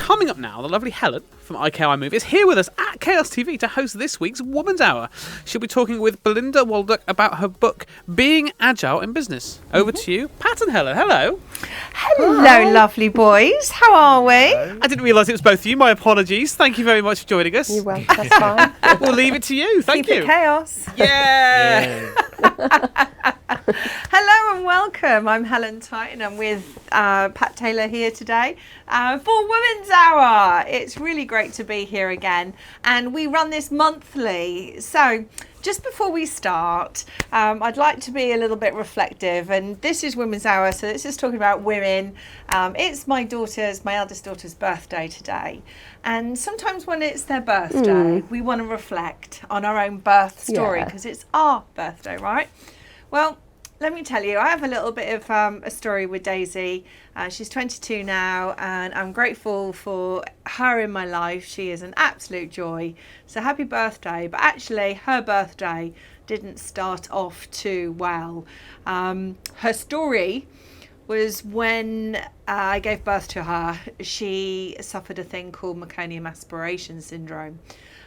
coming up now, the lovely Helen from iCare, iMove is here with us at Chaos TV to host this week's Woman's Hour. She'll be talking with Belinda Waldock about her book, Being Agile in Business. Over to you, Pat and Helen. Hello. Hello, lovely boys. How are we? I didn't realise it was both of you. My apologies. Thank you very much for joining us. You're welcome. That's fine. We'll leave it to you. Thank Keep you. it chaos. Yeah. Hello and welcome. I'm Helen Tite and I'm with Pat Taylor here today for Women's Hour. It's really great to be here again, and we run this monthly. So just before we start, I'd like to be a little bit reflective, and this is Women's Hour, so this is talking about women. It's my eldest daughter's birthday today, and sometimes when it's their birthday, we want to reflect on our own birth story because it's our birthday, right? Well, let me tell you, I have a little bit of a story with Daisy. She's 22 now, and I'm grateful for her in my life. She is an absolute joy. So happy birthday. But actually, her birthday didn't start off too well. Her story was when I gave birth to her, she suffered a thing called meconium aspiration syndrome.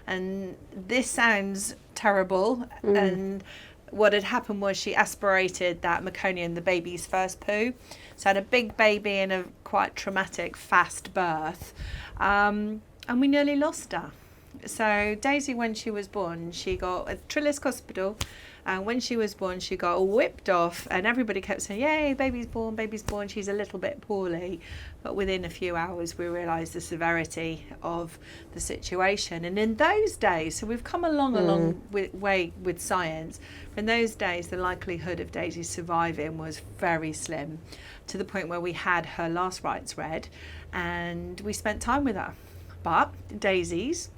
And this sounds terrible. And what had happened was she aspirated that meconium, the baby's first poo. So had a big baby and a quite traumatic, fast birth. And we nearly lost her. So Daisy, when she was born, she got a Trelisk Hospital. And when she was born, she got whipped off, and everybody kept saying, yay, baby's born, she's a little bit poorly. But within a few hours, we realised the severity of the situation. And in those days, so we've come a long way with science. In those days, the likelihood of Daisy surviving was very slim, to the point where we had her last rites read, and we spent time with her. But Daisies,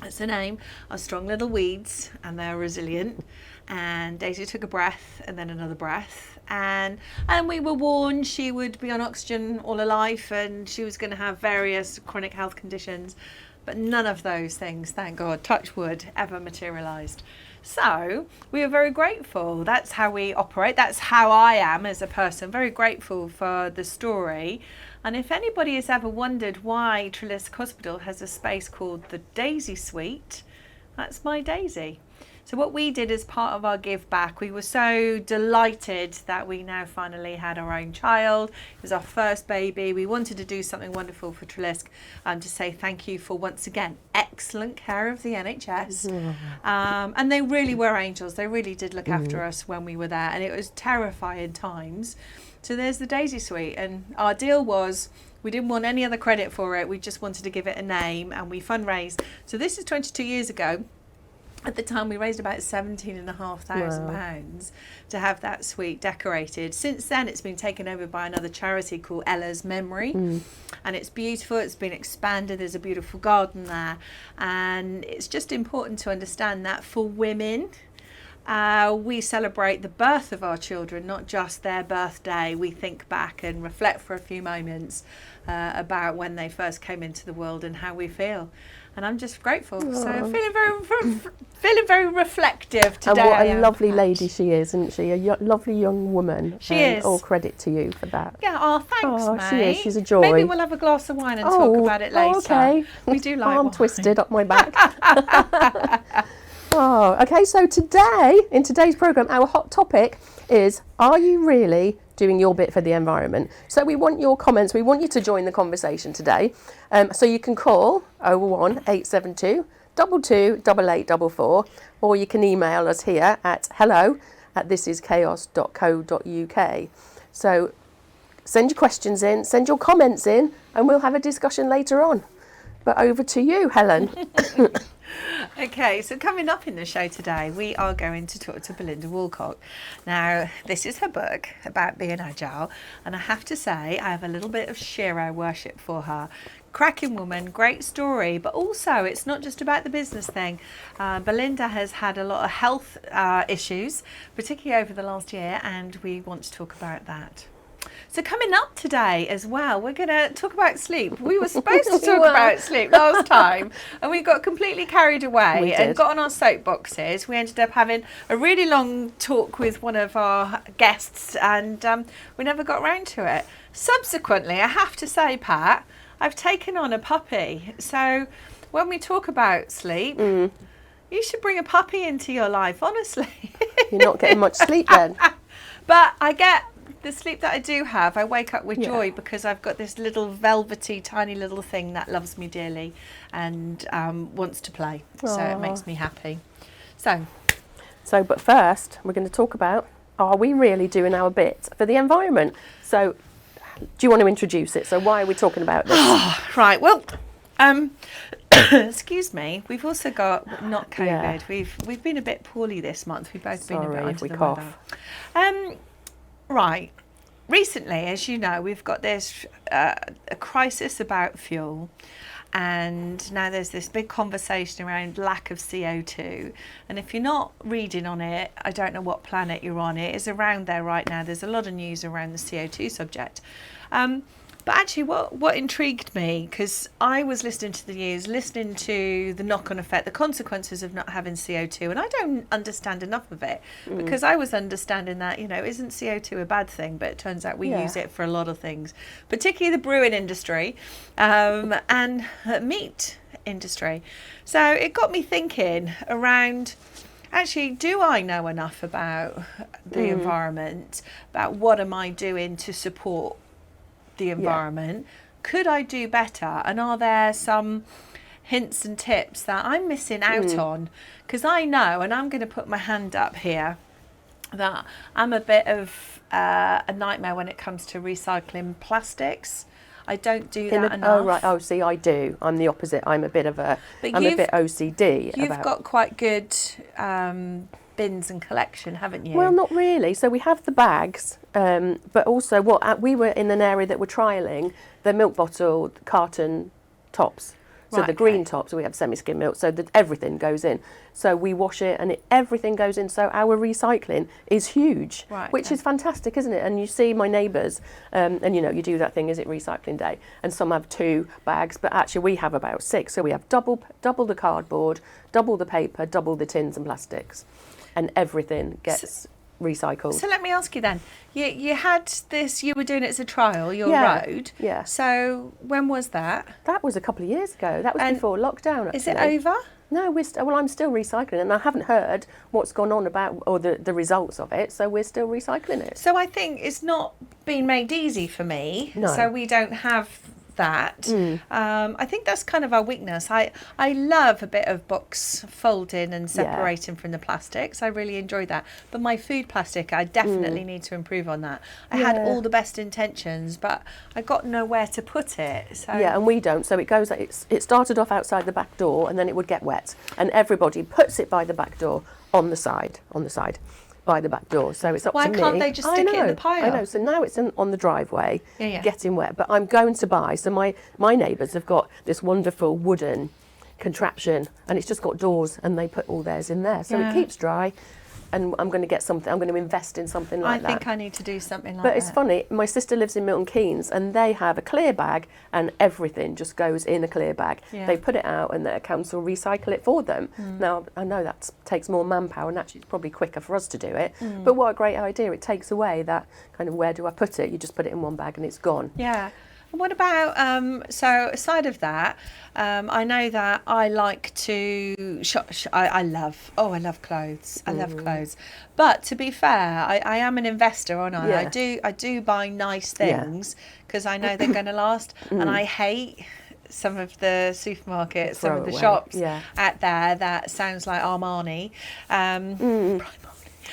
that's the name, are strong little weeds, and they're resilient. And Daisy took a breath and then another breath, and we were warned she would be on oxygen all her life and she was going to have various chronic health conditions, but none of those things, thank God, touch wood, ever materialised. So we are very grateful. That's how we operate. That's how I am as a person, very grateful for the story. And if anybody has ever wondered why Trelisk Hospital has a space called the Daisy Suite, that's my Daisy. So what we did as part of our give back, we were so delighted that we now finally had our own child. It was our first baby. We wanted to do something wonderful for Trelisk, to say thank you for, once again, excellent care of the NHS. And they really were angels. They really did look after us when we were there, and it was terrifying times. So there's the Daisy Suite, and our deal was we didn't want any other credit for it. We just wanted to give it a name, and we fundraised. So this is 22 years ago. At the time, we raised about £17,500 to have that suite decorated. Since then, it's been taken over by another charity called Ella's Memory. And it's beautiful. It's been expanded. There's a beautiful garden there. And it's just important to understand that for women, we celebrate the birth of our children, not just their birthday. We think back and reflect for a few moments about when they first came into the world and how we feel. And I'm just grateful. So I'm feeling very reflective today. And what a lovely lady she is, isn't she? A lovely young woman. She is. All credit to you for that. Yeah, thanks, mate. She is. She's a joy. Maybe we'll have a glass of wine and talk about it later. Okay. We do like Arm wine. twisted up my back. Okay, so in today's programme, our hot topic is, are you really doing your bit for the environment? So we want your comments. We want you to join the conversation today. So you can call 018 872 228844, or you can email us here at hello@thisischaos.co.uk. So send your questions in, send your comments in, and we'll have a discussion later on. But over to you, Helen. Okay, so coming up in the show today, we are going to talk to Belinda Waldock. Now, this is her book about being agile, and I have to say, I have a little bit of Shiro worship for her. Cracking woman, great story, but also it's not just about the business thing. Belinda has had a lot of health issues, particularly over the last year, and we want to talk about that. So coming up today as well, we're going to talk about sleep. We were supposed to talk about sleep last time, and we got completely carried away and got on our soapboxes. We ended up having a really long talk with one of our guests, and we never got round to it. Subsequently, I have to say, Pat, I've taken on a puppy. So when we talk about sleep, you should bring a puppy into your life, honestly. You're not getting much sleep then. But I get the sleep that I do have. I wake up with joy because I've got this little velvety, tiny little thing that loves me dearly and wants to play. So it makes me happy. So, but first, we're going to talk about, are we really doing our bit for the environment? So, do you want to introduce it? So, why are we talking about this? Right, well, excuse me. We've also got not COVID. Yeah. We've been a bit poorly this month. We've both been a bit Sorry if under we the cough. weather. Right. Recently, as you know, we've got this a crisis about fuel. And now there's this big conversation around lack of CO2. And if you're not reading on it, I don't know what planet you're on. It is around there right now. There's a lot of news around the CO2 subject. But actually, what intrigued me, because I was listening to the news, listening to the knock-on effect, the consequences of not having CO2, and I don't understand enough of it, because I was understanding that, isn't CO2 a bad thing, but it turns out we use it for a lot of things, particularly the brewing industry and meat industry. So it got me thinking around, actually, do I know enough about the environment, about what am I doing to support the environment? Could I do better? And are there some hints and tips that I'm missing out on? Because I know, and I'm going to put my hand up here, that I'm a bit of a nightmare when it comes to recycling plastics. I don't do that enough. Oh right. Oh, see, I do. I'm the opposite. I'm a bit OCD. You've got quite good bins and collection, haven't you? Well, not really. So we have the bags, but also we were in an area that we're trialling the milk bottle carton tops. So the green tops, we have semi-skim milk, so that everything goes in. So we wash it and everything goes in. So our recycling is huge, which is fantastic, isn't it? And you see my neighbours, and you do that thing, is it recycling day? And some have 2 bags, but actually we have about 6. So we have double the cardboard, double the paper, double the tins and plastics. And everything gets recycled. So let me ask you then, you had this, you were doing it as a trial, your road. Yeah. So when was that? That was a couple of years ago. That was before lockdown, actually. Is it over? No, I'm still recycling, and I haven't heard what's gone on about, or the results of it, so we're still recycling it. So I think it's not been made easy for me, so we don't have that. I think that's kind of our weakness. I love a bit of box folding and separating from the plastics. I really enjoy that. But my food plastic, I definitely need to improve on that. I had all the best intentions, but I got nowhere to put it. So yeah, and we don't. So it started off outside the back door, and then it would get wet, and everybody puts it by the back door on the side. By the back door, so it's up to me. Why can't they just stick it in the pile? I know. So now it's on the driveway, getting wet. But I'm going to buy. So my neighbours have got this wonderful wooden contraption, and it's just got doors, and they put all theirs in there, so it keeps dry. And I'm going to get something. I'm going to invest in something like that. I think I need to do something like that. But it's funny. My sister lives in Milton Keynes, and they have a clear bag, and everything just goes in a clear bag. Yeah. They put it out, and the council recycle it for them. Now I know that takes more manpower, and actually it's probably quicker for us to do it. But what a great idea! It takes away that kind of, where do I put it? You just put it in one bag, and it's gone. Yeah. What about, so aside of that, I know that I like to shop. I love clothes. I love clothes. But to be fair, I am an investor, aren't I? Yeah. I do buy nice things because I know they're going to last. And I hate some of the supermarkets, some of the shops out there that sounds like Armani. And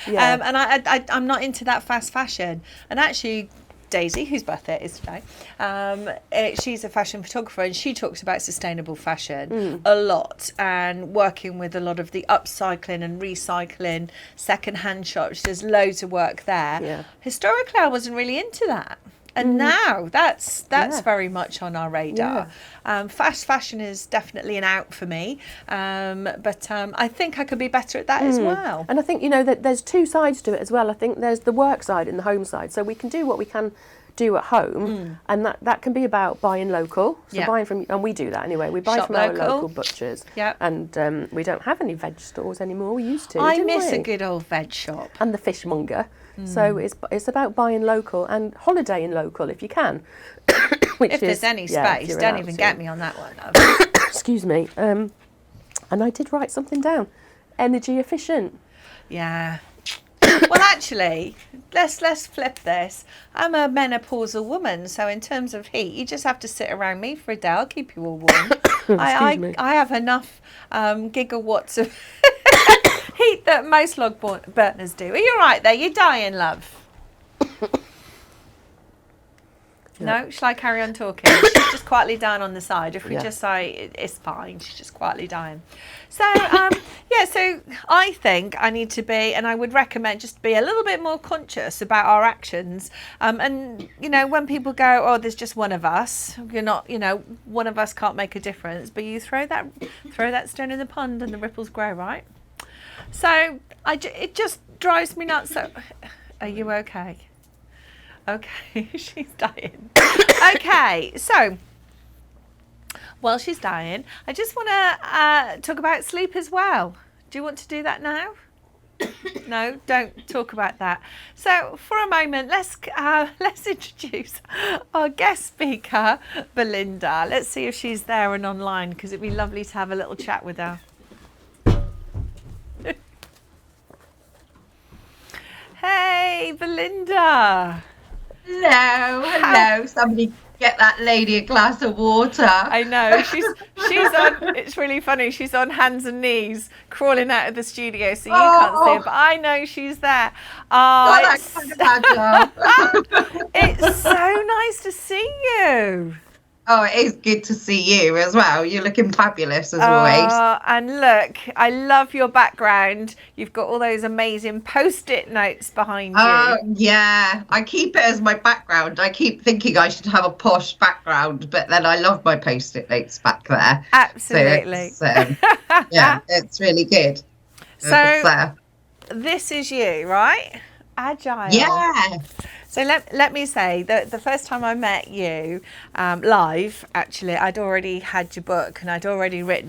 I'm not into that fast fashion. And actually, Daisy, whose birthday it is today, she's a fashion photographer, and she talks about sustainable fashion a lot, and working with a lot of the upcycling and recycling second-hand shops. There's loads of work there. Yeah. Historically, I wasn't really into that. And now that's very much on our radar. Fast fashion is definitely an out for me, but I think I could be better at that as well. And I think, that there's 2 sides to it as well. I think there's the work side and the home side. So we can do what we can do at home, and that can be about buying local. So buying from, and we do that anyway. We buy from our local butchers. And we don't have any veg stores anymore. We used to. I miss a good old veg shop. And the fishmonger. So it's about buying local and holidaying local if you can. Which if there's any space, don't even get me on that one, love. Excuse me. And I did write something down. Energy efficient. Yeah. Well, actually, let's flip this. I'm a menopausal woman, so in terms of heat, you just have to sit around me for a day. I'll keep you all warm. I have enough gigawatts of heat that most log burners do. Are you all right there? You're dying, love. No, shall I carry on talking? She's just quietly dying on the side. If we just say it's fine, she's just quietly dying. So, so I think I need to be, and I would recommend just be a little bit more conscious about our actions. And, you know, when people go, oh, there's just one of us, you're not, you know, one of us can't make a difference, but you throw that stone in the pond and the ripples grow, right? So it just drives me nuts. So, are you okay? Okay, she's dying. Okay, so while she's dying, I just want to talk about sleep as well. Do you want to do that now? No, don't talk about that. So for a moment, let's introduce our guest speaker, Belinda. Let's see if she's there and online, because it'd be lovely to have a little chat with her. Hey, Belinda. Hello. Somebody get that lady a glass of water. I know. She's on. It's really funny. She's on hands and knees, crawling out of the studio, so you can't see her. But I know she's there. It's so nice to see you. Oh, it is good to see you as well. You're looking fabulous as always. And look, I love your background. You've got all those amazing Post-it notes behind you. Oh, yeah. I keep it as my background. I keep thinking I should have a posh background, but then I love my Post-it notes back there. Absolutely. So it's really good. So this is you, right? Agile. Yeah. So let me say that the first time I met you live, actually, I'd already had your book, and I'd already read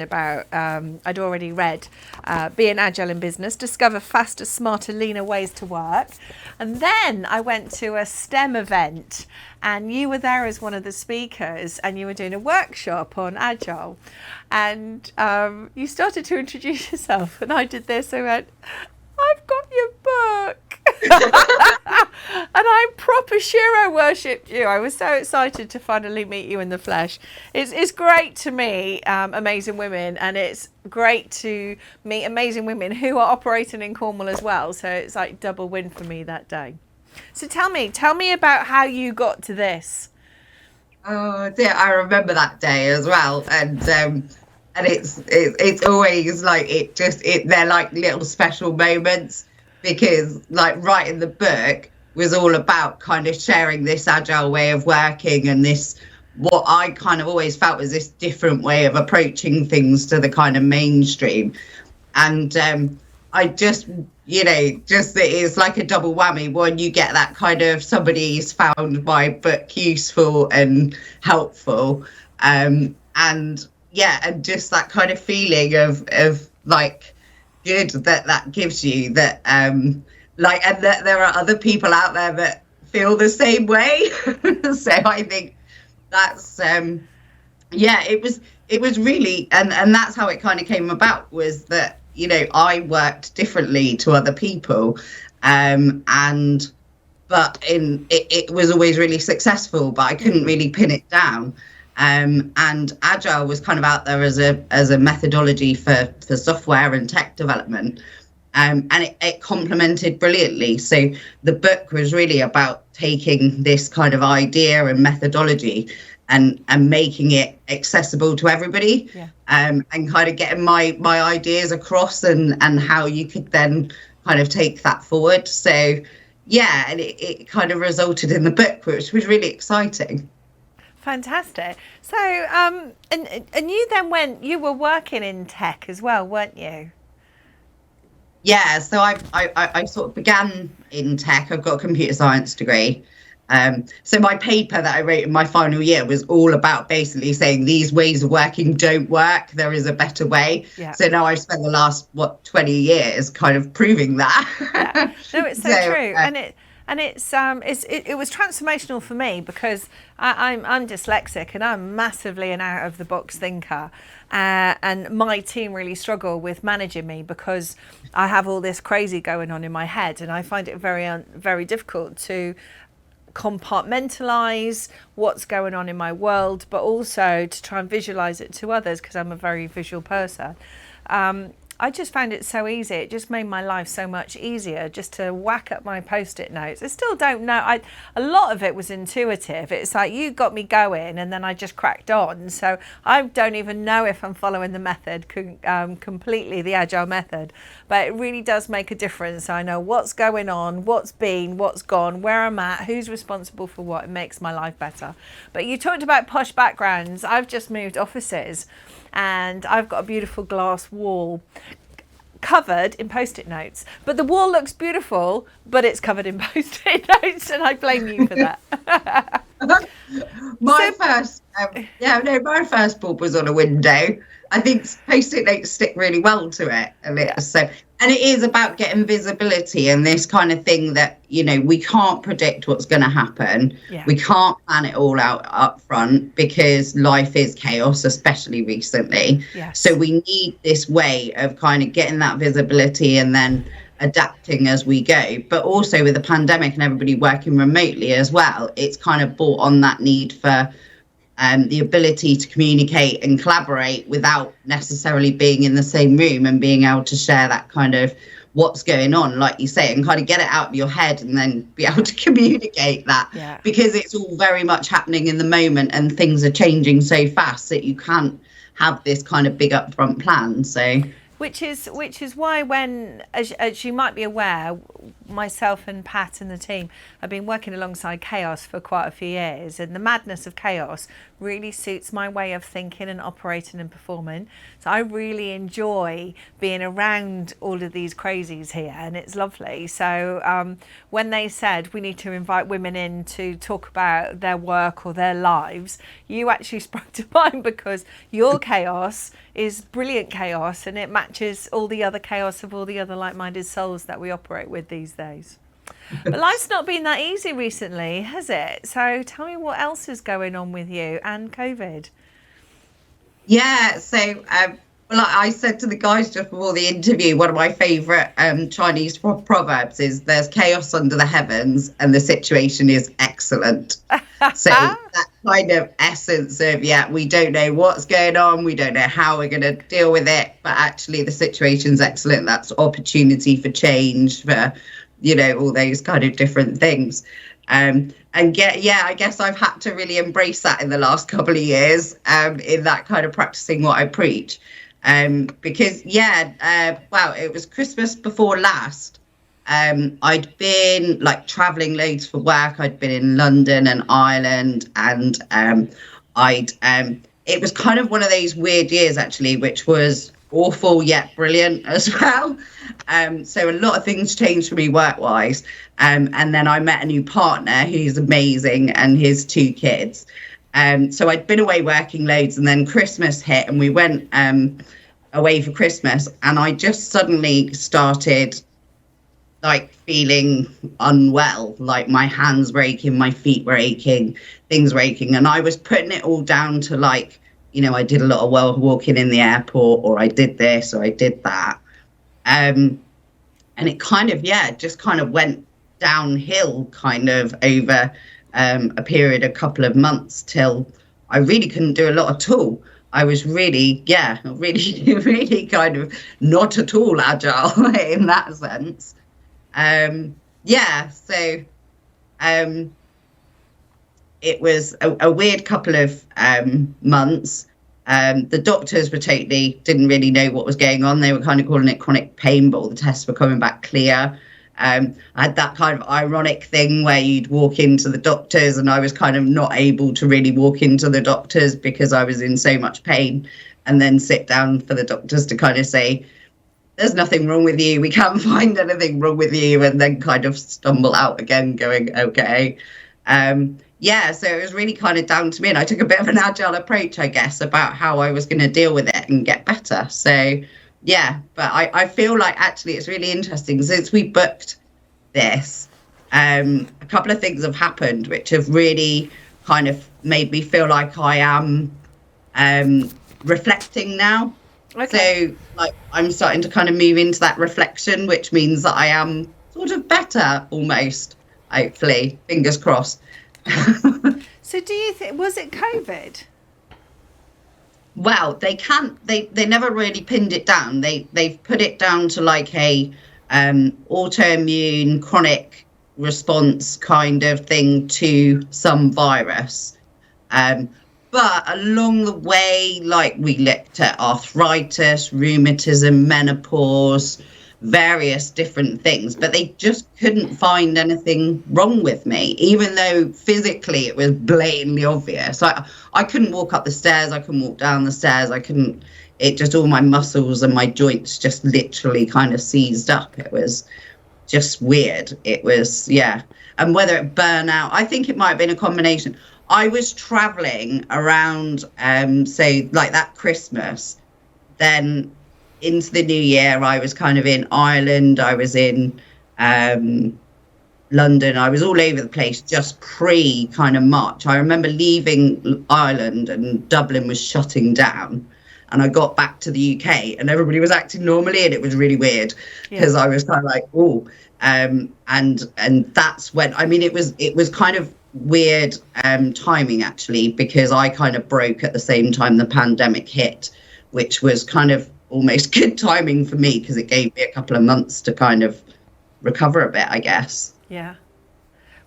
Being Agile in Business, Discover Faster, Smarter, Leaner Ways to Work. And then I went to a STEM event, and you were there as one of the speakers, and you were doing a workshop on Agile. And you started to introduce yourself, and I did this. I went, I've got your book. And I proper Shiro worshipped you. I was so excited to finally meet you in the flesh. It's great to meet amazing women, and it's great to meet amazing women who are operating in Cornwall as well. So it's like double win for me that day. So tell me about how you got to this. Oh dear, I remember that day as well, and it's always like they're like little special moments, because like writing the book was all about kind of sharing this agile way of working, and this, what I kind of always felt was this different way of approaching things to the kind of mainstream. And I just, it's like a double whammy. One, you get that kind of somebody's found my book useful and helpful. And just that kind of feeling of like good that gives you, that and that there are other people out there that feel the same way. So I think that's it was really, and that's how it kind of came about, was that I worked differently to other people, but it was always really successful, but I couldn't really pin it down. And Agile was kind of out there as a methodology for software and tech development, and it complemented brilliantly. So the book was really about taking this kind of idea and methodology and making it accessible to everybody, and kind of getting my ideas across, and how you could then kind of take that forward. So and it kind of resulted in the book, which was really exciting. Fantastic. So, and you then you were working in tech as well, weren't you? Yeah, so I sort of began in tech. I've got a computer science degree. So my paper that I wrote in my final year was all about basically saying these ways of working don't work. There is a better way. Yeah. So now I've spent the last 20 years kind of proving that. Yeah. No, it's so true. And it was transformational for me because I'm dyslexic and I'm massively an out of the box thinker, and my team really struggle with managing me because I have all this crazy going on in my head, and I find it very difficult to compartmentalize what's going on in my world, but also to try and visualize it to others because I'm a very visual person. I just found it so easy. It just made my life so much easier just to whack up my post-it notes. I still don't know. A lot of it was intuitive. It's like you got me going and then I just cracked on. So I don't even know if I'm following the method completely, the Agile method. But it really does make a difference. I know what's going on, what's been, what's gone, where I'm at, who's responsible for what. It makes my life better. But you talked about posh backgrounds. I've just moved offices, and I've got a beautiful glass wall covered in post-it notes. But the wall looks beautiful, but it's covered in post-it notes, and I blame you for that. My first board was on a window. I think post-it notes stick really well to it. And it is about getting visibility and this kind of thing that, we can't predict what's going to happen. Yeah. We can't plan it all out up front because life is chaos, especially recently. Yes. So we need this way of kind of getting that visibility and then adapting as we go. But also with the pandemic and everybody working remotely as well, it's kind of brought on that need for the ability to communicate and collaborate without necessarily being in the same room and being able to share that kind of what's going on, like you say, and kind of get it out of your head and then be able to communicate that, because it's all very much happening in the moment and things are changing so fast that you can't have this kind of big upfront plan. So which is why when, as you might be aware, myself and Pat and the team have been working alongside Chaos for quite a few years, and the madness of Chaos really suits my way of thinking and operating and performing. So I really enjoy being around all of these crazies here, and it's lovely. So when they said we need to invite women in to talk about their work or their lives, you actually sprung to mind because your chaos is brilliant chaos, and it matches all the other chaos of all the other like-minded souls that we operate with these days. But life's not been that easy recently, has it? So tell me what else is going on with you and COVID. Yeah, so I said to the guys just before the interview, one of my favourite Chinese proverbs is there's chaos under the heavens and the situation is excellent. So that kind of essence of, we don't know what's going on, we don't know how we're going to deal with it, but actually the situation's excellent. That's opportunity for change, for, all those kind of different things. I guess I've had to really embrace that in the last couple of years, in that kind of practicing what I preach. Because it was Christmas before last. I'd been traveling loads for work. I'd been in London and Ireland, and it was kind of one of those weird years actually, which was awful yet brilliant as well. So a lot of things changed for me work-wise, and then I met a new partner who's amazing and his 2 kids. So I'd been away working loads, and then Christmas hit and we went away for Christmas, and I just suddenly started feeling unwell, like my hands were aching, my feet were aching, things were aching, and I was putting it all down to I did a lot of walking in the airport, or I did this or I did that, and it kind of just kind of went downhill kind of over a period, a couple of months, till I really couldn't do a lot at all. I was really really kind of not at all agile in that sense. It was a weird couple of months. The doctors didn't really know what was going on. They were kind of calling it chronic pain, but all the tests were coming back clear. I had that kind of ironic thing where you'd walk into the doctors and I was kind of not able to really walk into the doctors because I was in so much pain, and then sit down for the doctors to kind of say, there's nothing wrong with you, we can't find anything wrong with you, and then kind of stumble out again going, okay. So it was really kind of down to me, and I took a bit of an agile approach, I guess, about how I was going to deal with it and get better. So but I feel like actually it's really interesting since we booked this. a couple of things have happened which have really kind of made me feel like I am reflecting now. Okay. So like I'm starting to kind of move into that reflection, which means that I am sort of better almost, hopefully, fingers crossed. So do you think, was it COVID? Well, they never really pinned it down. They've put it down to like a autoimmune chronic response kind of thing to some virus. But along the way, like we looked at arthritis, rheumatism, menopause, various different things, but they just couldn't find anything wrong with me, even though physically it was blatantly obvious. I couldn't walk up the stairs, I couldn't walk down the stairs, it just, all my muscles and my joints just literally kind of seized up. It was just weird. It was, yeah. And whether it burn out, I think it might have been a combination. I was traveling around, so like that Christmas, then into the new year, I was kind of in Ireland, I was in London, I was all over the place just pre kind of March. I remember leaving Ireland and Dublin was shutting down, and I got back to the UK and everybody was acting normally, and it was really weird because I was kind of like, oh, and that's when, I mean, it was kind of weird timing actually, because I kind of broke at the same time the pandemic hit, which was kind of almost good timing for me because it gave me a couple of months to kind of recover a bit, I guess. Yeah.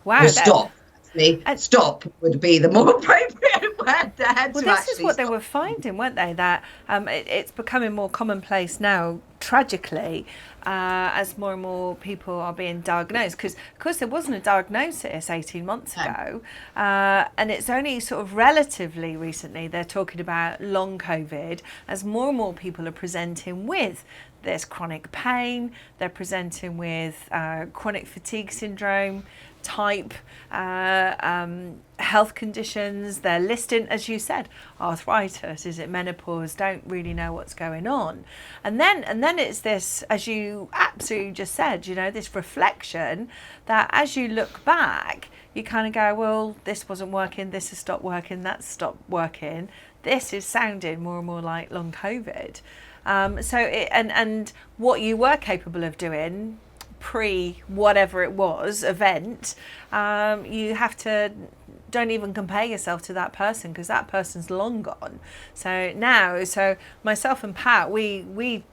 Wow. Well, stop. Actually, stop would be the more appropriate word there. Well, this is what they were finding, weren't they? That it's becoming more commonplace now, tragically, as more and more people are being diagnosed. Because, of course, there wasn't a diagnosis 18 months ago. And it's only sort of relatively recently they're talking about long COVID, as more and more people are presenting with this chronic pain. They're presenting with chronic fatigue syndrome type health conditions. They're listing, as you said, arthritis, is it menopause, don't really know what's going on. And then it's this, as you absolutely just said, you know, this reflection that as you look back, you kind of go, well, this wasn't working, this has stopped working, that's stopped working, this is sounding more and more like long COVID. And what you were capable of doing pre whatever it was event, you have to, don't even compare yourself to that person because that person's long gone. So myself and Pat, we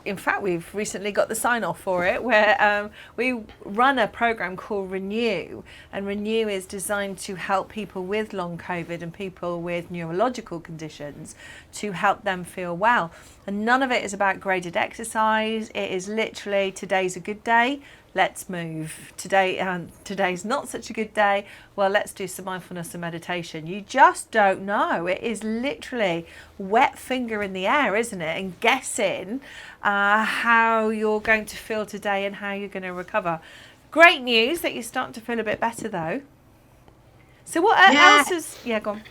in fact we've recently got the sign off for it, where we run a program called Renew, and Renew is designed to help people with long COVID and people with neurological conditions to help them feel well. And none of it is about graded exercise. It is literally, today's a good day, let's move. Today's not such a good day, well, let's do some mindfulness and meditation. You just don't know. It is literally wet finger in the air, isn't it? And guessing how you're going to feel today and how you're going to recover. Great news that you're starting to feel a bit better though. So what else is, go on.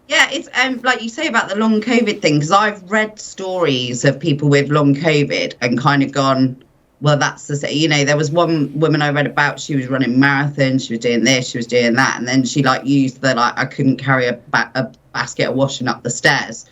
Yeah, it's like you say about the long COVID thing, because I've read stories of people with long COVID and kind of gone, well, that's the, you know, there was one woman I read about, she was running marathons, she was doing this, she was doing that, and then she like used the, like, I couldn't carry a basket of washing up the stairs.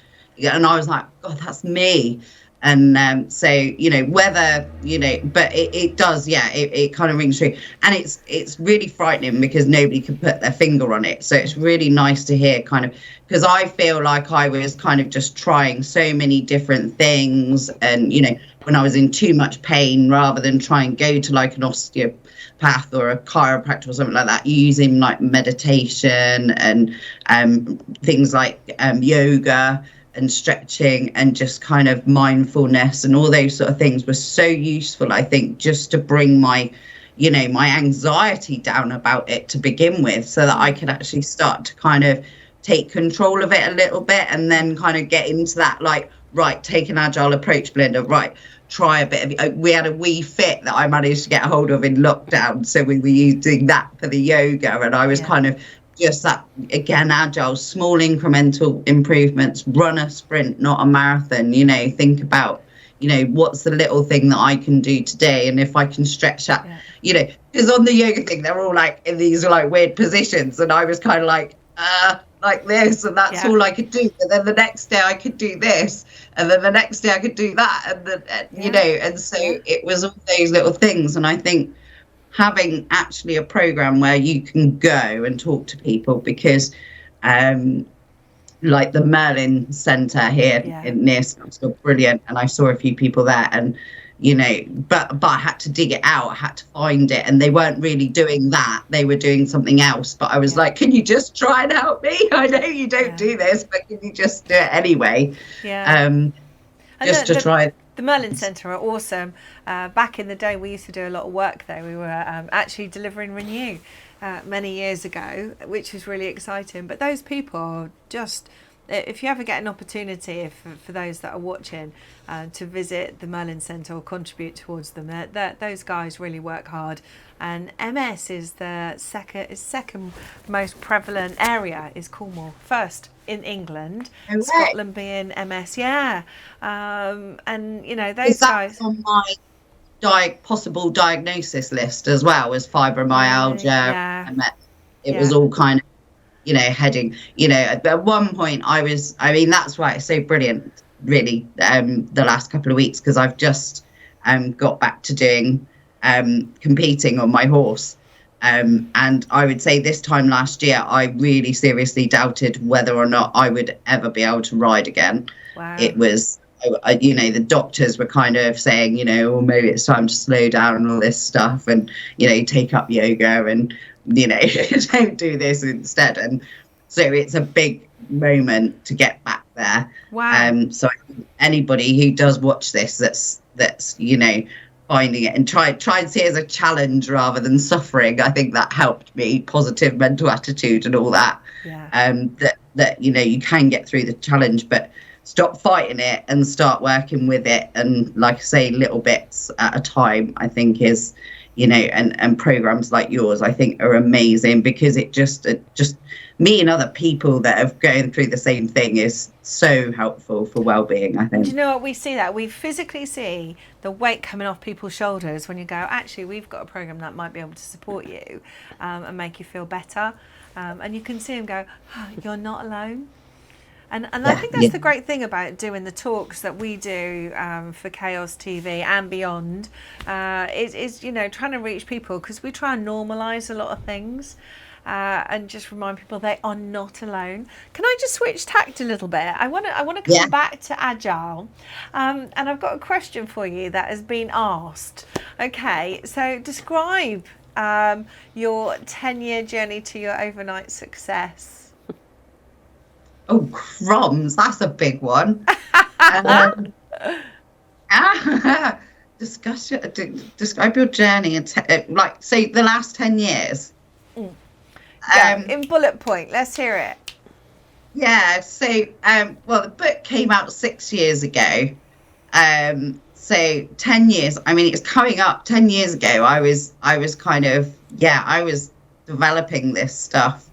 And I was like, God, that's me. And so, you know, whether, you know, but it does, it kind of rings true. And it's really frightening because nobody can put their finger on it. So it's really nice to hear kind of, because I feel like I was kind of just trying so many different things. And, you know, when I was in too much pain, rather than try and go to like an osteopath or a chiropractor or something like that, using like meditation and things like yoga and stretching and just kind of mindfulness and all those sort of things was so useful, I think, just to bring my, you know, my anxiety down about it to begin with, so that I could actually start to kind of take control of it a little bit, and then kind of get into that, like, right, take an agile approach, Belinda, right, try a bit of, we had a Wii Fit that I managed to get a hold of in lockdown, so we were using that for the yoga, and I was kind of just that, again, agile, small incremental improvements, run a sprint, not a marathon, you know, think about, you know, what's the little thing that I can do today? And if I can stretch that, you know, because on the yoga thing, they're all like in these like weird positions. And I was kind of like this, and that's all I could do. But then the next day I could do this, and then the next day I could do that. And then, you know, and so it was all those little things. And I think having actually a program where you can go and talk to people, because like the Merlin Centre here in near Scottsdale, brilliant, and I saw a few people there, and you know, but I had to dig it out, I had to find it, and they weren't really doing that, they were doing something else. But I was like, can you just try and help me? I know you don't do this, but can you just do it anyway? Just to try. The Merlin Centre are awesome. Back in the day, we used to do a lot of work there. We were actually delivering Renew many years ago, which was really exciting. But those people just, if you ever get an opportunity, for those that are watching, to visit the Merlin Centre or contribute towards them, those guys really work hard. And MS is the second most prevalent area is Cornwall. First in England, Scotland being MS, and you know, those guys on my possible diagnosis list as well as fibromyalgia. It was all kind of, you know, heading, you know, at one point I mean, that's why it's so brilliant, really, the last couple of weeks, because I've just got back to doing competing on my horse. And I would say this time last year, I really seriously doubted whether or not I would ever be able to ride again. It was, you know, the doctors were kind of saying, you know, well, maybe it's time to slow down and all this stuff, and, you know, take up yoga and, you know, don't do this instead. And so it's a big moment to get back there. So anybody who does watch this, that's, you know, finding it and try and see it as a challenge rather than suffering. I think that helped me, positive mental attitude and all that. That you know, you can get through the challenge, but stop fighting it and start working with it. And like I say, little bits at a time, I think is, you know, and programs like yours, I think, are amazing, because it just meeting other people that have going through the same thing is so helpful for well-being, I think. Do you know what? We see that. We physically see the weight coming off people's shoulders when you go, actually, we've got a program that might be able to support you and make you feel better. And you can see them go, oh, you're not alone. And I think that's the great thing about doing the talks that we do for Chaos TV and beyond, is, you know, trying to reach people, because we try and normalise a lot of things. And just remind people they are not alone. Can I just switch tact a little bit? I want to come back to Agile, and I've got a question for you that has been asked. Okay, so describe your 10-year journey to your overnight success. Oh, crumbs! That's a big one. Describe your journey and like, say, the last 10 years. In bullet point, let's hear it. So well, the book came out 6 years ago, so 10 years, I mean, it's coming up 10 years ago. I was kind of, I was developing this stuff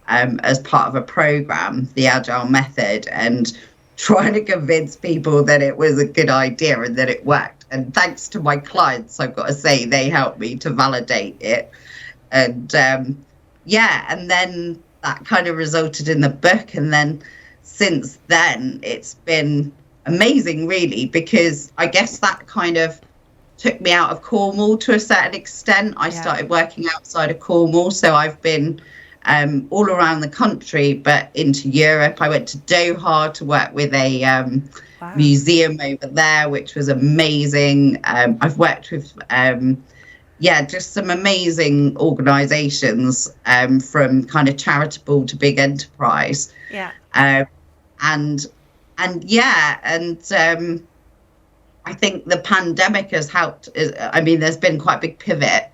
as part of a program, the Agile method, and trying to convince people that it was a good idea and that it worked. And thanks to my clients, I've got to say, they helped me to validate it. And and then that kind of resulted in the book. And then since then, it's been amazing, really, because I guess that kind of took me out of Cornwall to a certain extent. I started working outside of Cornwall, so I've been all around the country, but into Europe. I went to Doha to work with a museum over there, which was amazing. I've worked with just some amazing organizations, from kind of charitable to big enterprise. I think the pandemic has helped. I mean, there's been quite a big pivot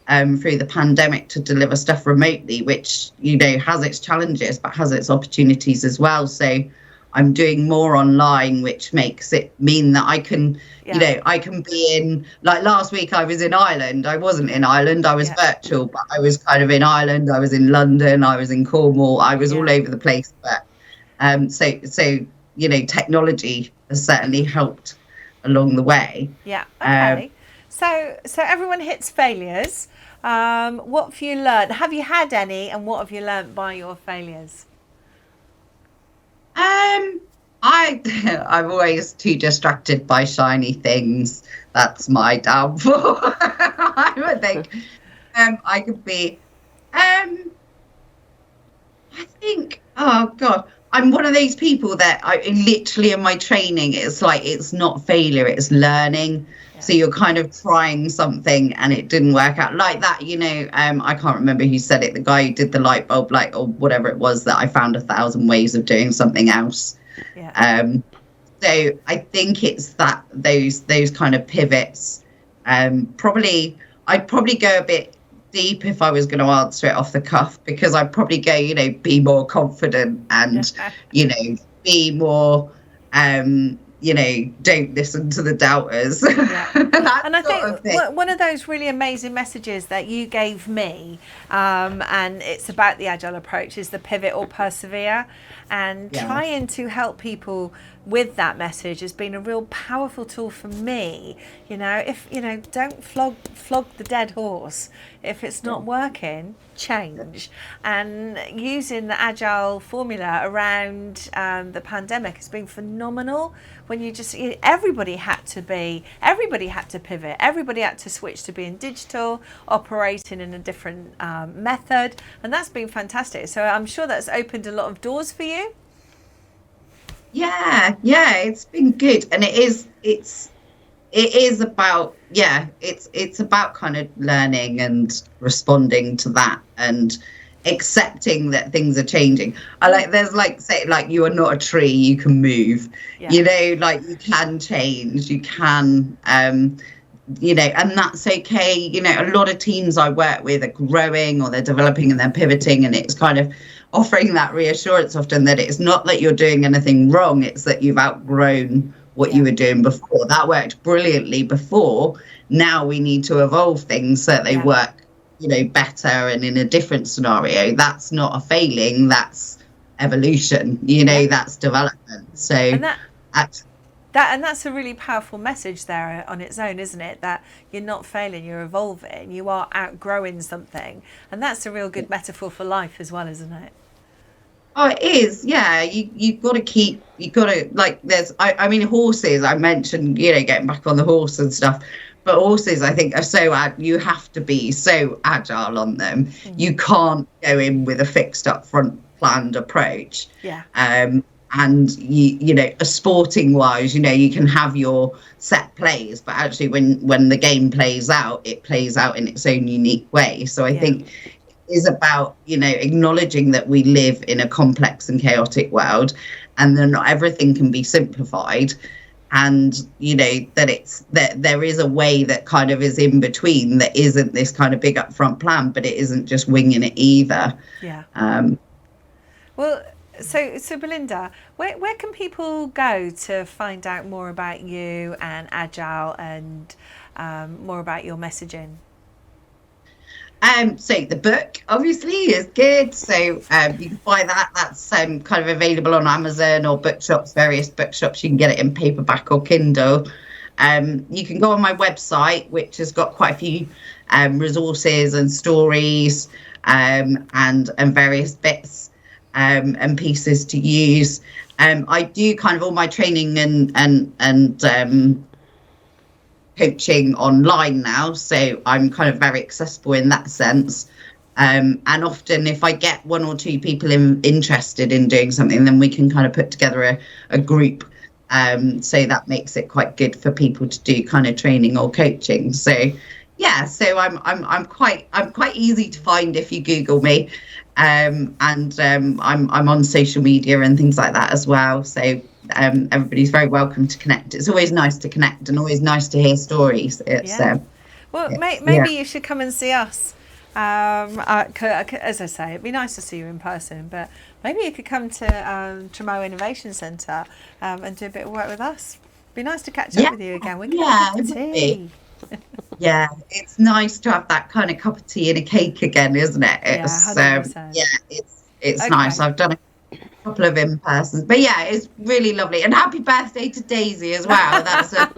through the pandemic to deliver stuff remotely, which, you know, has its challenges but has its opportunities as well. So I'm doing more online, which makes it mean that I can, you know, I can be in, like last week I was in Ireland. I wasn't in Ireland, I was virtual, but I was kind of in Ireland, I was in London, I was in Cornwall, I was all over the place. But so you know, technology has certainly helped along the way. Yeah. Okay. So everyone hits failures. What have you learned? Have you had any, and what have you learned by your failures? I'm always too distracted by shiny things. That's my downfall. I would think I could be. I think. Oh God, I'm one of those people that literally in my training, it's like it's not failure, it's learning. Yeah. So you're kind of trying something and it didn't work out like that. I can't remember who said it. The guy who did the light bulb, or whatever it was, that I found 1,000 ways of doing something else. Yeah. So I think it's those kind of pivots. I'd probably go a bit deep if I was going to answer it off the cuff, because I'd probably go, be more confident and, be more, don't listen to the doubters. Yeah. And I think one of those really amazing messages that you gave me, and it's about the Agile approach, is the pivot or persevere. And trying to help people with that message has been a real powerful tool for me. Don't flog the dead horse. If it's not working, change. And using the Agile formula around the pandemic has been phenomenal. When everybody had to pivot, everybody had to switch to being digital, operating in a different method, and that's been fantastic. So I'm sure that's opened a lot of doors for you. Yeah, it's been good, and it is about it's about kind of learning and responding to that and accepting that things are changing. You are not a tree, you can move. You can change, you can and that's okay. A lot of teams I work with are growing, or they're developing and they're pivoting, and it's kind of offering that reassurance often that it's not that you're doing anything wrong, it's that you've outgrown what you were doing before. That worked brilliantly before. Now we need to evolve things so that they work, better and in a different scenario. That's not a failing, that's evolution, that's development. So and that's a really powerful message there on its own, isn't it? That you're not failing, you're evolving, you are outgrowing something. And that's a real good metaphor for life as well, isn't it? Oh, it is. Yeah. You've got to there's, horses, I mentioned, getting back on the horse and stuff, but horses, I think, are you have to be so agile on them. Mm-hmm. You can't go in with a fixed up front planned approach. Yeah. And sporting wise, you can have your set plays, but actually when the game plays out, it plays out in its own unique way. So I think it is about, acknowledging that we live in a complex and chaotic world, and that not everything can be simplified. And, that there is a way that kind of is in between, that isn't this kind of big upfront plan, but it isn't just winging it either. Yeah. So Belinda, where can people go to find out more about you and Agile and more about your messaging? So the book obviously is good. So you can buy that. That's kind of available on Amazon or bookshops, various bookshops. You can get it in paperback or Kindle. You can go on my website, which has got quite a few resources and stories and various bits and pieces to use. I do kind of all my training and coaching online now, so I'm kind of very accessible in that sense. And often if I get one or two people interested in doing something, then we can kind of put together a group. So that makes it quite good for people to do kind of training or coaching. So yeah, so I'm quite easy to find if you Google me. I'm on social media and things like that as well. So everybody's very welcome to connect. It's always nice to connect and always nice to hear stories. Maybe you should come and see us. As I say, it'd be nice to see you in person, but maybe you could come to Tremo Innovation Centre and do a bit of work with us. It'd be nice to catch up with you again. We can have a cup of tea. Yeah, it's nice to have that kind of cup of tea and a cake again, isn't it? It's it's okay. nice. I've done a couple of in-persons. But yeah, it's really lovely. And happy birthday to Daisy as well. That's an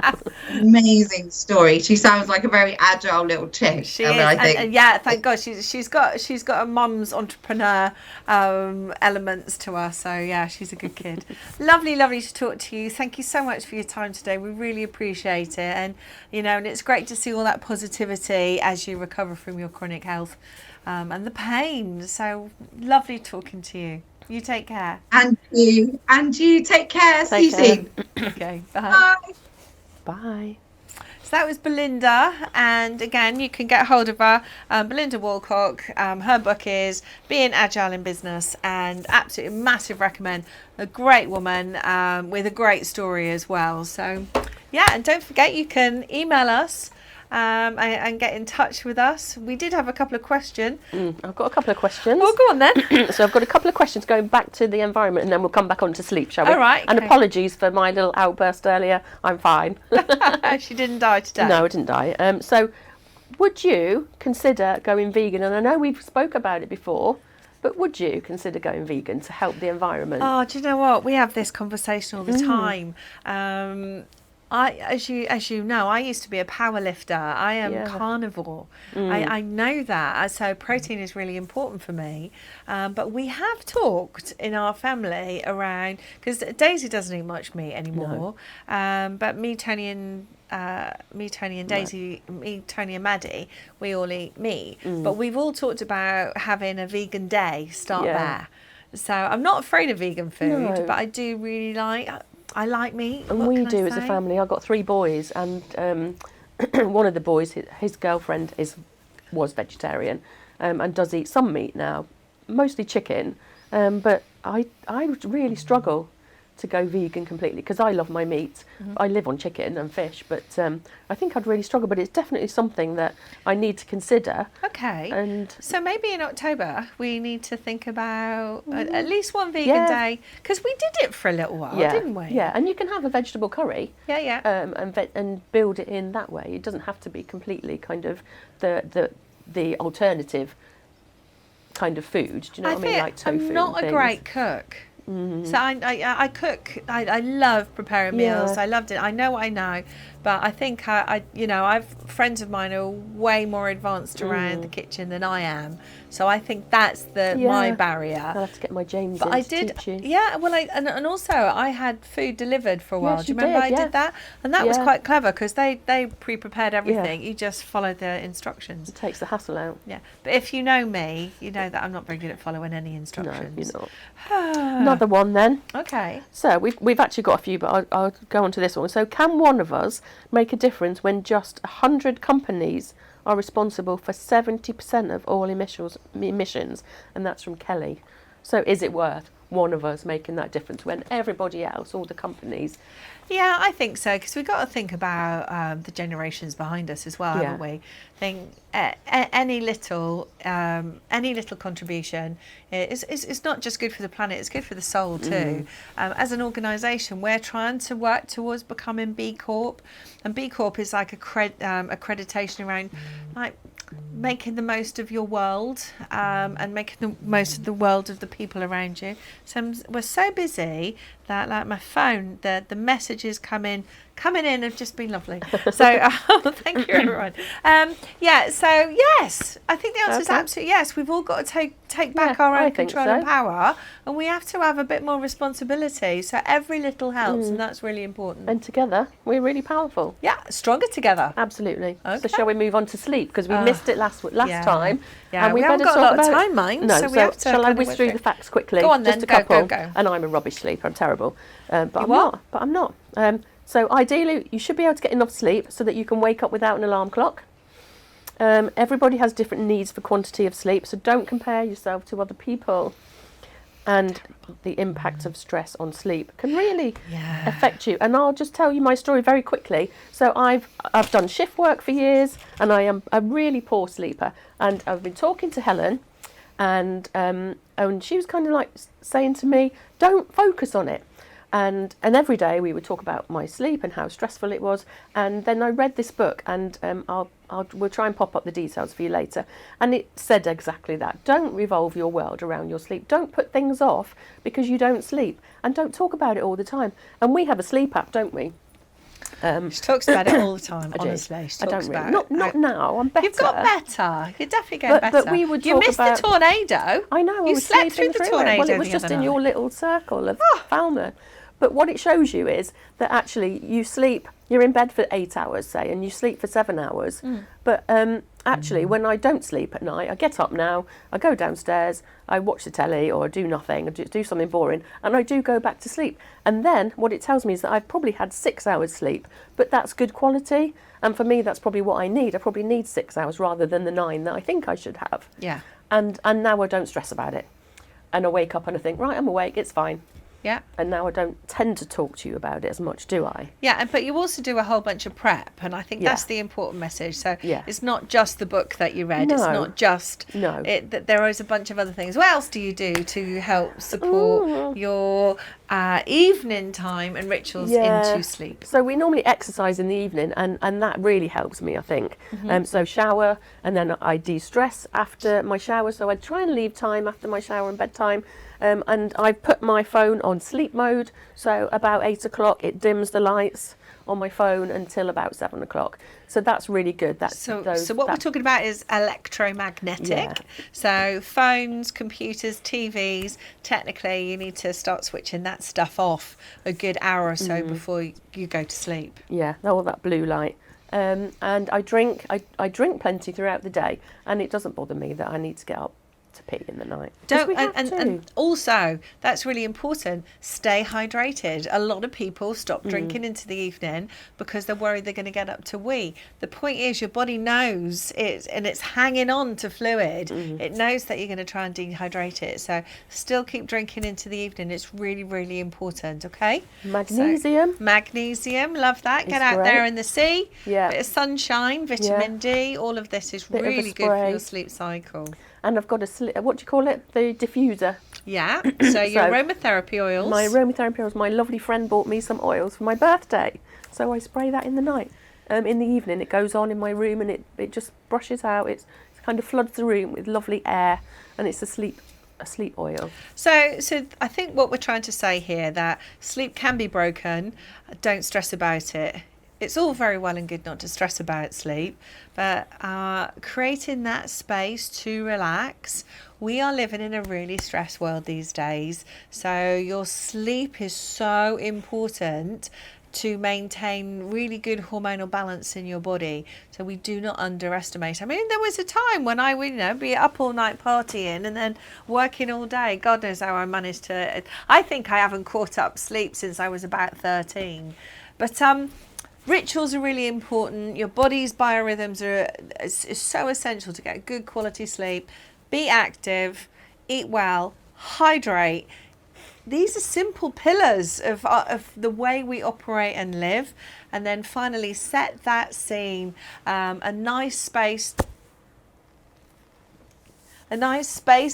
amazing story. She sounds like a very agile little chick. She is, I think. and yeah, thank God she's got a mum's entrepreneur elements to her. So yeah, she's a good kid. Lovely to talk to you. Thank you so much for your time today. We really appreciate it, and and it's great to see all that positivity as you recover from your chronic health and the pain. So lovely talking to you. You take care. And you take care. See you soon. Okay, bye. Bye. Bye. So that was Belinda, and again, you can get hold of her, Belinda Waldock. Her book is Being Agile in Business, and absolutely massive recommend. A great woman with a great story as well. So, yeah, and don't forget you can email us and get in touch with us. We did have a couple of questions. I've got a couple of questions. Well, go on then. So I've got a couple of questions going back to the environment, and then we'll come back on to sleep, shall we? All right. And okay. apologies for my little outburst earlier. I'm fine. She didn't die today. No, I didn't die. So would you consider going vegan? And I know we've spoke about it before, but would you consider going vegan to help the environment? Oh, do you know what? We have this conversation all the time. As you know, I used to be a power lifter. I am carnivore. I know that. So protein is really important for me. But we have talked in our family around, because Daisy doesn't eat much meat anymore. No. But me, Tony and Daisy, me, Tony and Maddie, we all eat meat. But we've all talked about having a vegan day. Start there. So I'm not afraid of vegan food, but I do really I like meat. And we do as a family. I've got 3 boys, and one of the boys, his girlfriend was vegetarian and does eat some meat now, mostly chicken. But I really struggle to go vegan completely because I love my meat. I live on chicken and fish, but I think I'd really struggle. But it's definitely something that I need to consider. Okay. And so maybe in October we need to think about at least one vegan day, because we did it for a little while, didn't we? Yeah, and you can have a vegetable curry. Yeah. And build it in that way. It doesn't have to be completely kind of the alternative kind of food. Do you know what I mean? Like tofu. I'm not a great cook. So I cook. I love preparing meals. I loved it. I know what I know, but I think I've friends of mine who are way more advanced around the kitchen than I am. So I think that's my barrier. I'll have to get my James. But I did. To teach you. Yeah. Well, and also I had food delivered for a while. Yes, Do you remember I did that? And that was quite clever because they pre-prepared everything. You just followed the instructions. It takes the hassle out. Yeah. But if you know me, you know that I'm not very good at following any instructions. No, you're not. Another one then. Okay. So we've actually got a few, but I'll go on to this one. So can one of us make a difference when just 100 companies are responsible for 70% of all emissions? And that's from Kelly. So is it worth one of us making that difference when everybody else, all the companies? Yeah, I think so, because we've got to think about the generations behind us as well, haven't we? Think any little contribution is not just good for the planet; it's good for the soul too. As an organisation, we're trying to work towards becoming B Corp, and B Corp is like accreditation around like making the most of your world and making the most of the world of the people around you. So we're so busy that like my phone, the messages coming in have just been lovely. So thank you everyone. So yes, I think the answer is absolutely yes. We've all got to take back our own control and power, and we have to have a bit more responsibility. So every little helps, and that's really important. And together, we're really powerful. Yeah, stronger together. Absolutely. Okay. So shall we move on to sleep, because we missed it last time. Yeah, and we haven't got a lot of time, mind. No, so we have to shall I whiz through the facts quickly? Go on then. Just a couple. Go. And I'm a rubbish sleeper. I'm terrible. But I'm not. So ideally, you should be able to get enough sleep so that you can wake up without an alarm clock. Everybody has different needs for quantity of sleep, so don't compare yourself to other people. And the impact of stress on sleep can really affect you. And I'll just tell you my story very quickly. So I've done shift work for years, and I am a really poor sleeper. And I've been talking to Helen, and she was kind of like saying to me, don't focus on it. And every day we would talk about my sleep and how stressful it was. And then I read this book, and I'll we'll try and pop up the details for you later. And it said exactly that. Don't revolve your world around your sleep. Don't put things off because you don't sleep, and don't talk about it all the time. And we have a sleep app, don't we? She talks about it all the time, I do. honestly. She I talks don't really. about it. Not now. I'm better. You've got better. You're definitely getting better. But we would you talk missed about the tornado. I know. I You was slept sleeping through the it. tornado. Well, it was the just other in your night. little circle of Falmouth. But what it shows you is that actually you sleep, you're in bed for 8 hours, say, and you sleep for 7 hours. But actually, when I don't sleep at night, I get up now, I go downstairs, I watch the telly or do nothing, I do something boring, and I do go back to sleep. And then what it tells me is that I've probably had 6 hours sleep, but that's good quality. And for me, that's probably what I need. I probably need 6 hours rather than the 9 that I think I should have. Yeah. And now I don't stress about it. And I wake up and I think, right, I'm awake, it's fine. Yeah. And now I don't tend to talk to you about it as much, do I? Yeah, but you also do a whole bunch of prep, and I think that's Yeah. the important message. So Yeah. it's not just the book that you read. It's No. not just No. that there is a bunch of other things. What else do you do to help support your evening time and rituals into sleep? So we normally exercise in the evening, and that really helps me, I think. So shower, and then I de-stress after my shower. So I try and leave time after my shower and bedtime. And I put my phone on sleep mode. So about 8 o'clock, it dims the lights on my phone until about 7 o'clock. So that's really good. So what we're talking about is electromagnetic. Yeah. So phones, computers, TVs, technically you need to start switching that stuff off a good hour or so before you go to sleep. Yeah, all that blue light. And I drink plenty throughout the day, and it doesn't bother me that I need to get up to pee in the night. 'Cause we have to. And also that's really important, stay hydrated. A lot of people stop drinking into the evening because they're worried they're going to get up to wee. The point is your body knows it, and it's hanging on to fluid. It knows that you're going to try and dehydrate it, so still keep drinking into the evening. It's really, really important. Okay. Magnesium. Magnesium, love that. Get It's out there great. in the sea. Yeah. Bit of sunshine, vitamin D, all of this is Bit of a really good for spray. your sleep cycle. And I've got what do you call it? The diffuser. Yeah, so your aromatherapy oils. My aromatherapy oils. My lovely friend bought me some oils for my birthday. So I spray that in the night. In the evening, it goes on in my room, and it just brushes out. It kind of floods the room with lovely air, and it's a sleep oil. So I think what we're trying to say here, that sleep can be broken. Don't stress about it. It's all very well and good not to stress about sleep, but creating that space to relax. We are living in a really stressed world these days, so your sleep is so important to maintain really good hormonal balance in your body. So we do not underestimate. I mean, there was a time when I would, be up all night partying and then working all day. God knows how I managed to. I think I haven't caught up sleep since I was about 13. But rituals are really important. Your body's biorhythms is so essential to get good quality sleep. Be active, eat well, hydrate. These are simple pillars of the way we operate and live. And then finally, set that scene, a nice space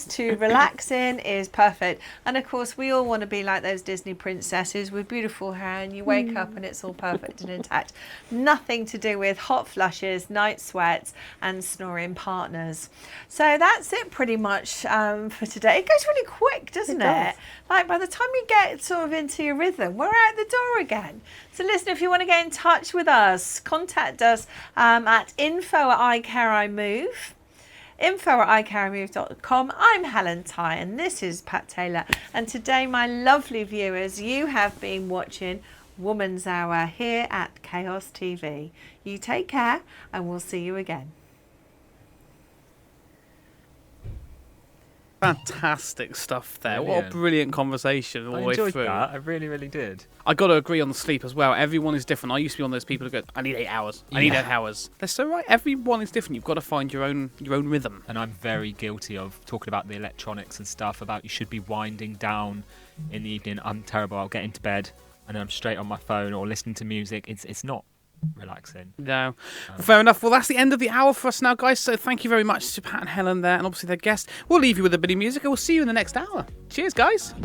to relax in is perfect. And of course, we all want to be like those Disney princesses with beautiful hair, and you wake up and it's all perfect and intact. Nothing to do with hot flushes, night sweats, and snoring partners. So that's it pretty much for today. It goes really quick, doesn't it? Like by the time you get sort of into your rhythm, we're out the door again. So listen, if you want to get in touch with us, contact us at info@iCare iMove. info@icaremove.com. I'm Helen Tite, and this is Pat Taylor. And today, my lovely viewers, you have been watching Woman's Hour here at Chaos TV. You take care, and we'll see you again. Fantastic stuff there. What a Brilliant. brilliant conversation all I the way enjoyed through. that. I really, really did. I got to agree on the sleep as well. Everyone is different. I used to be one of those people who go, I need 8 hours. I need 8 hours. They're so right. Everyone is different. You've got to find your own rhythm. And I'm very guilty of talking about the electronics and stuff, about you should be winding down in the evening. I'm terrible. I'll get into bed and I'm straight on my phone or listening to music. It's not relaxing. No. Fair enough. Well, that's the end of the hour for us now, guys. So thank you very much to Pat and Helen there, and obviously their guest. We'll leave you with a bit of music, and we'll see you in the next hour. Cheers, guys.